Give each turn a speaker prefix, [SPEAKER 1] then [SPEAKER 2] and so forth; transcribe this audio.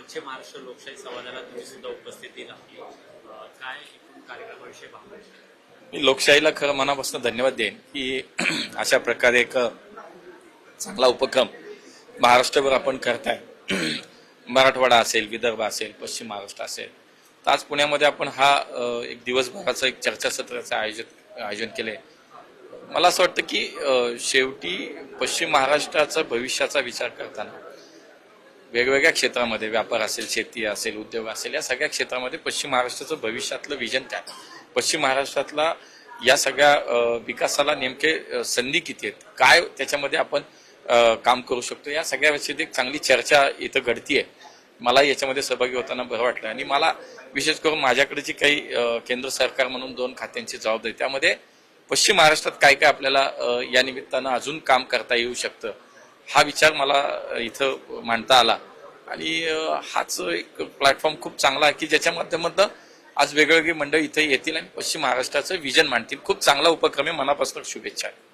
[SPEAKER 1] मागच्या महाराष्ट्र लोकशाही संवादाला तुम्ही सुद्धा उपस्थिती लाभली. काय एकूण कार्यक्रमाविषयी भावना?
[SPEAKER 2] मी लोकशाहीला खरं मनापासून धन्यवाद देईन की अशा प्रकारे एक चांगला उपक्रम महाराष्ट्रभर आपण करताय. मराठवाडा असेल, विदर्भ असेल, पश्चिम महाराष्ट्र असेल, तर आज पुण्यामध्ये आपण हा एक दिवसभराचं एक चर्चासत्राचं आयोजन केलंय. मला असं वाटतं की शेवटी पश्चिम महाराष्ट्राचा भविष्याचा विचार करताना वेगवेगळ्या क्षेत्रामध्ये व्यापार असेल, शेती असेल, उद्योग असेल, या सगळ्या क्षेत्रामध्ये पश्चिम महाराष्ट्राचं भविष्यातलं विजन काय, पश्चिम महाराष्ट्रातला या सगळ्या विकासाला नेमके संधी किती आहेत, काय त्याच्यामध्ये आपण काम करू शकतो, या सगळ्या विषयी एक चांगली चर्चा इथं घडतीये. मला याच्यामध्ये सहभागी होताना बरं वाटलं. आणि मला विशेष करून माझ्याकडे जी काही केंद्र सरकार म्हणून 2 खात्यांची जबाबदारी, त्यामध्ये पश्चिम महाराष्ट्रात काय काय आपल्याला या निमित्तानं अजून काम करता येऊ शकतं, हा विचार मला इथं मांडता आला. आणि हाच एक प्लॅटफॉर्म खूप चांगला आहे की ज्याच्या माध्यमातून आज वेगवेगळी मंडळी इथे येतील आणि पश्चिम महाराष्ट्राचं विजन मांडतील. खूप चांगला उपक्रम आहे. मनापासून शुभेच्छा आहे.